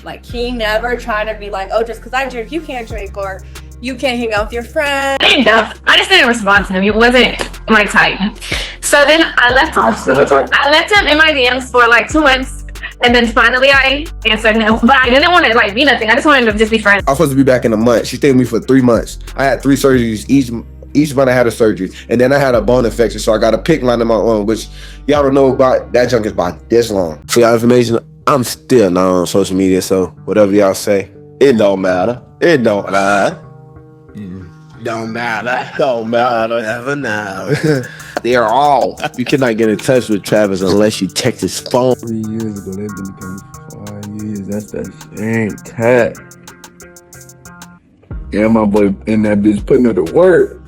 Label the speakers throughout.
Speaker 1: Like, he never trying to be like, oh, just because I drink, you can't drink, or you can't hang out with your friends.
Speaker 2: No, I just didn't respond to him. He wasn't my type. So then I left him in my DMs for like 2 months. And then finally I answered no. But I didn't want to like be nothing. I just wanted to just be friends.
Speaker 3: I was supposed to be back in a month. She stayed with me for 3 months. I had 3 surgeries. Each month I had a surgery. And then I had a bone infection. So I got a PICC line in my arm, which y'all don't know about. That junk is about this long. For y'all information, I'm still not on social media. So whatever y'all say, it don't matter. It don't matter. Don't matter. Don't matter. Ever now. They're all. You cannot get in touch with Travis unless you check his phone.
Speaker 4: 3 years ago, they've been together for 5 years. That's that same cat. Yeah, my boy in that bitch putting her to work.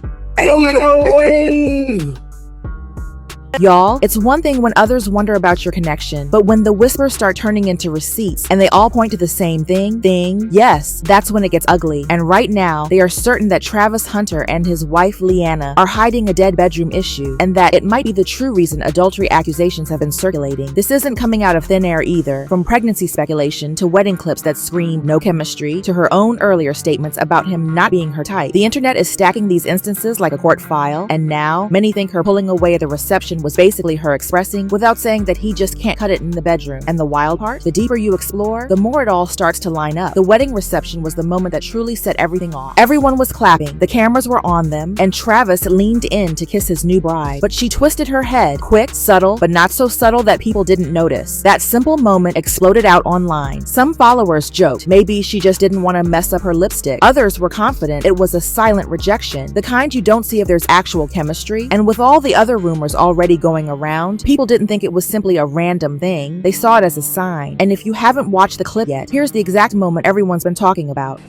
Speaker 5: Y'all, it's one thing when others wonder about your connection, but when the whispers start turning into receipts and they all point to the same thing, yes, that's when it gets ugly. And right now, they are certain that Travis Hunter and his wife Leanna are hiding a dead bedroom issue, and that it might be the true reason adultery accusations have been circulating. This isn't coming out of thin air either. From pregnancy speculation to wedding clips that scream no chemistry to her own earlier statements about him not being her type. The internet is stacking these instances like a court file, and now many think her pulling away at the reception was basically her expressing without saying that he just can't cut it in the bedroom. And the wild part? The deeper you explore, the more it all starts to line up. The wedding reception was the moment that truly set everything off. Everyone was clapping, the cameras were on them, and Travis leaned in to kiss his new bride. But she twisted her head, quick, subtle, but not so subtle that people didn't notice. That simple moment exploded out online. Some followers joked maybe she just didn't want to mess up her lipstick. Others were confident it was a silent rejection, the kind you don't see if there's actual chemistry. And with all the other rumors already going around, people didn't think it was simply a random thing. They saw it as a sign. And if you haven't watched the clip yet, here's the exact moment everyone's been talking about.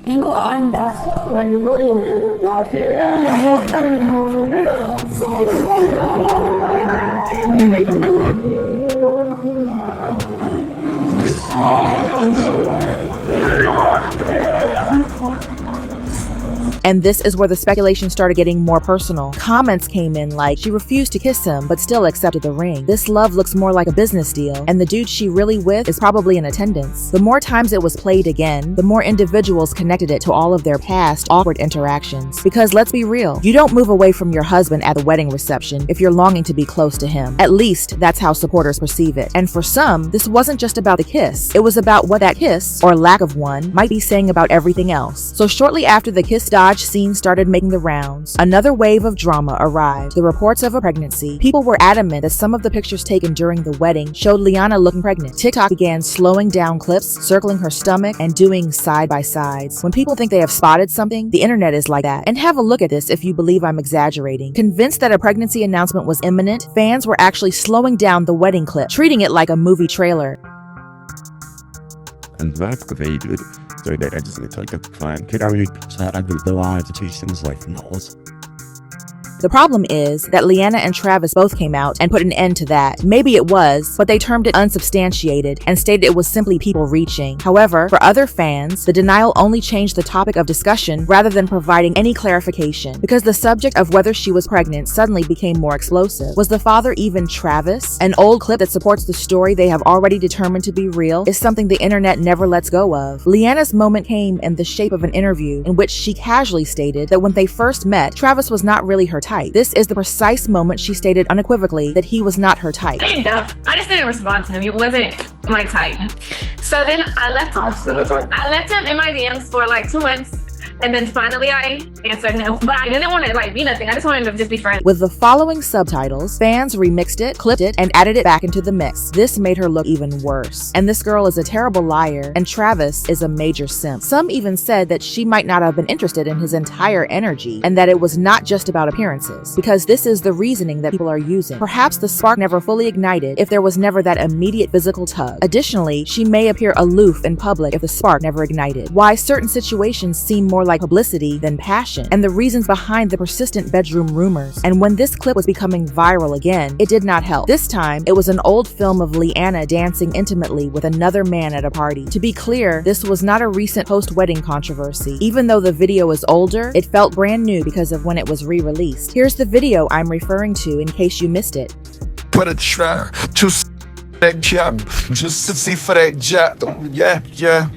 Speaker 5: And this is where the speculation started getting more personal. Comments came in like, she refused to kiss him, but still accepted the ring. This love looks more like a business deal, and the dude she really with is probably in attendance. The more times it was played again, the more individuals connected it to all of their past awkward interactions. Because let's be real, you don't move away from your husband at the wedding reception if you're longing to be close to him. At least that's how supporters perceive it. And for some, this wasn't just about the kiss. It was about what that kiss, or lack of one, might be saying about everything else. So shortly after the kiss dodge scene started making the rounds, another wave of drama arrived. The reports of a pregnancy. People were adamant that some of the pictures taken during the wedding showed Leanna looking pregnant. TikTok began slowing down clips, circling her stomach, and doing side-by-sides. When people think they have spotted something, the internet is like that. And have a look at this if you believe I'm exaggerating. Convinced that a pregnancy announcement was imminent, fans were actually slowing down the wedding clip, treating it like a movie trailer.
Speaker 6: And that's the very good. So that I just need to like a plan. Could I read that I would rely to teach things like knows.
Speaker 5: The problem is that Leanna and Travis both came out and put an end to that. Maybe it was, but they termed it unsubstantiated and stated it was simply people reaching. However, for other fans, the denial only changed the topic of discussion rather than providing any clarification, because the subject of whether she was pregnant suddenly became more explosive. Was the father even Travis? An old clip that supports the story they have already determined to be real is something the internet never lets go of. Leanna's moment came in the shape of an interview in which she casually stated that when they first met, Travis was not really her type. This is the precise moment she stated unequivocally that he was not her type.
Speaker 2: No, I just didn't respond to him. He wasn't my type. So then I left him in my DMs for like 2 months. And then finally I answered no. But I didn't want to like be nothing. I just wanted to just be friends.
Speaker 5: With the following subtitles, fans remixed it, clipped it, and added it back into the mix. This made her look even worse. And this girl is a terrible liar, and Travis is a major simp. Some even said that she might not have been interested in his entire energy, and that it was not just about appearances, because this is the reasoning that people are using. Perhaps the spark never fully ignited if there was never that immediate physical tug. Additionally, she may appear aloof in public if the spark never ignited. Why certain situations seem more like publicity than passion, and the reasons behind the persistent bedroom rumors. And when this clip was becoming viral again, it did not help. This time, it was an old film of Leanna dancing intimately with another man at a party. To be clear, this was not a recent post-wedding controversy. Even though the video is older, it felt brand new because of when it was re-released. Here's the video I'm referring to in case you missed it.
Speaker 7: But I try to that job, just to see for that job. Yeah.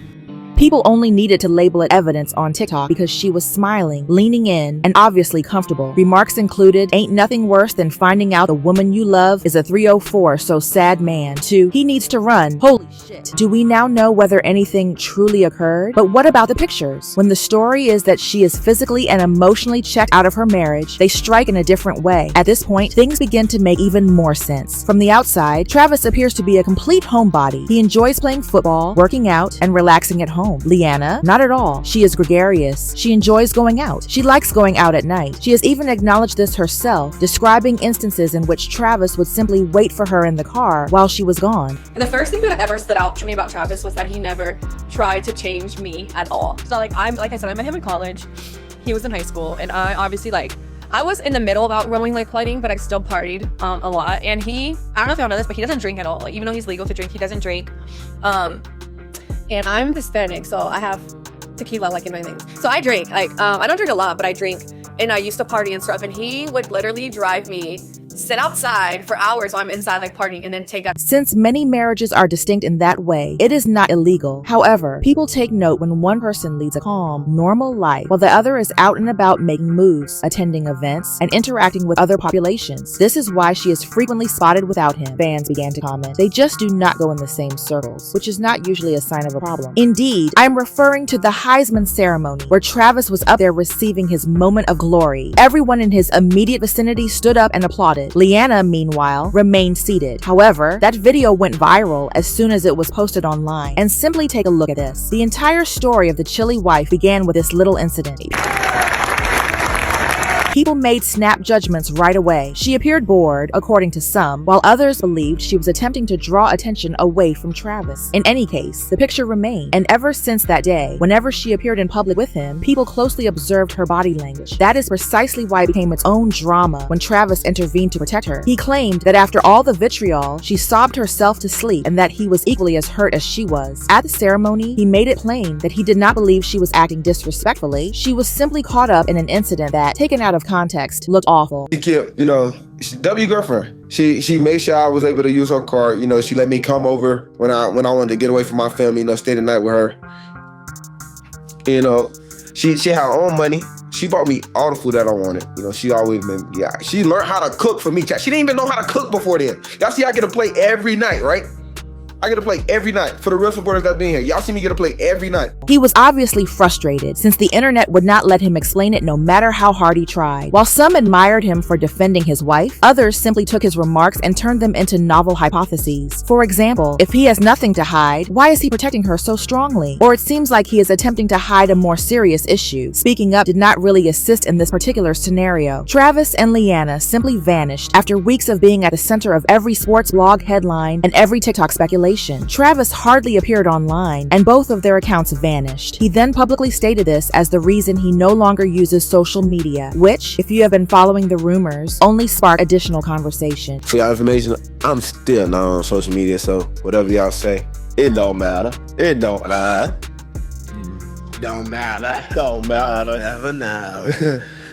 Speaker 5: People only needed to label it evidence on TikTok because she was smiling, leaning in, and obviously comfortable. Remarks included, "Ain't nothing worse than finding out the woman you love is a 304, so sad man." 2. "He needs to run. Holy shit." Do we now know whether anything truly occurred? But what about the pictures? When the story is that she is physically and emotionally checked out of her marriage, they strike in a different way. At this point, things begin to make even more sense. From the outside, Travis appears to be a complete homebody. He enjoys playing football, working out, and relaxing at home. Leanna, not at all. She is gregarious. She enjoys going out. She likes going out at night. She has even acknowledged this herself, describing instances in which Travis would simply wait for her in the car while she was gone.
Speaker 1: And the first thing that ever stood out to me about Travis was that he never tried to change me at all. So like I said, I met him in college. He was in high school, and I obviously I was in the middle of outgrowing partying, but I still partied a lot. And I don't know if y'all know this, but he doesn't drink at all. Even though he's legal to drink, he doesn't drink. And I'm Hispanic, so I have tequila in my things. So I drink. I don't drink a lot, but I drink. And I used to party and stuff. And he would literally drive me, sit outside for hours while I'm inside partying, and then take up.
Speaker 5: Since many marriages are distinct in that way, it is not illegal. However, people take note when one person leads a calm, normal life while the other is out and about making moves, attending events, and interacting with other populations. This is why she is frequently spotted without him, fans began to comment. They just do not go in the same circles, which is not usually a sign of a problem. Indeed, I'm referring to the Heisman ceremony, where Travis was up there receiving his moment of glory. Everyone in his immediate vicinity stood up and applauded. Leanna, meanwhile, remained seated. However, that video went viral as soon as it was posted online. And simply take a look at this. The entire story of the chilly wife began with this little incident. People made snap judgments right away. She appeared bored, according to some, while others believed she was attempting to draw attention away from Travis. In any case, the picture remained, and ever since that day, whenever she appeared in public with him, people closely observed her body language. That is precisely why it became its own drama when Travis intervened to protect her. He claimed that after all the vitriol, she sobbed herself to sleep and that he was equally as hurt as she was. At the ceremony, he made it plain that he did not believe she was acting disrespectfully. She was simply caught up in an incident that, taken out of context, looked awful.
Speaker 3: She kept, she W girlfriend. She made sure I was able to use her car. She let me come over when I wanted to get away from my family, stay the night with her. She had her own money. She bought me all the food that I wanted. She always been, she learned how to cook for me. She didn't even know how to cook before then. Y'all see I get to play every night, right? I get to play every night. For the real supporters that been here, y'all see me get to play every night.
Speaker 5: He was obviously frustrated since the internet would not let him explain it no matter how hard he tried. While some admired him for defending his wife, others simply took his remarks and turned them into novel hypotheses. For example, if he has nothing to hide, why is he protecting her so strongly? Or it seems like he is attempting to hide a more serious issue. Speaking up did not really assist in this particular scenario. Travis and Leanna simply vanished after weeks of being at the center of every sports blog headline and every TikTok speculation. Travis hardly appeared online, and both of their accounts vanished. He then publicly stated this as the reason he no longer uses social media, which, if you have been following the rumors, only sparked additional conversation.
Speaker 3: For your information, I'm still not on social media, so whatever y'all say, it don't matter. It don't matter. Don't matter. Don't matter ever now.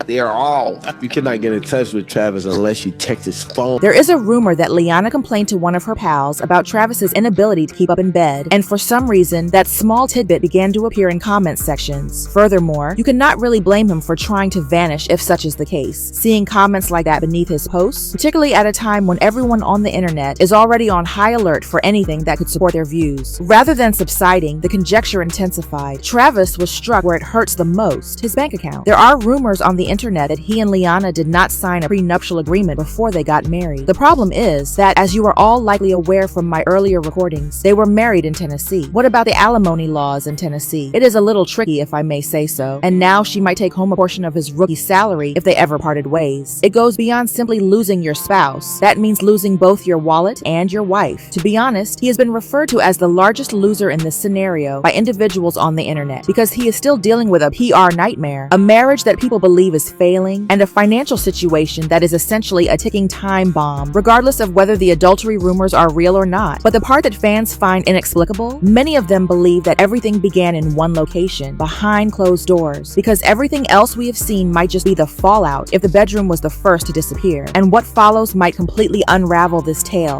Speaker 3: They're all. You cannot get in touch with Travis unless you text his phone.
Speaker 5: There is a rumor that Leanna complained to one of her pals about Travis's inability to keep up in bed, and for some reason, that small tidbit began to appear in comment sections. Furthermore, you cannot really blame him for trying to vanish if such is the case. Seeing comments like that beneath his posts, particularly at a time when everyone on the internet is already on high alert for anything that could support their views. Rather than subsiding, the conjecture intensified. Travis was struck where it hurts the most, his bank account. There are rumors on the internet that he and Leanna did not sign a prenuptial agreement before they got married. The problem is that, as you are all likely aware from my earlier recordings, they were married in Tennessee. What about the alimony laws in Tennessee? It is a little tricky, if I may say so, and now she might take home a portion of his rookie salary if they ever parted ways. It goes beyond simply losing your spouse. That means losing both your wallet and your wife. To be honest, he has been referred to as the largest loser in this scenario by individuals on the internet because he is still dealing with a PR nightmare, a marriage that people believe is failing, and a financial situation that is essentially a ticking time bomb, regardless of whether the adultery rumors are real or not. But the part that fans find inexplicable, many of them believe that everything began in one location, behind closed doors, because everything else we have seen might just be the fallout if the bedroom was the first to disappear, and what follows might completely unravel this tale.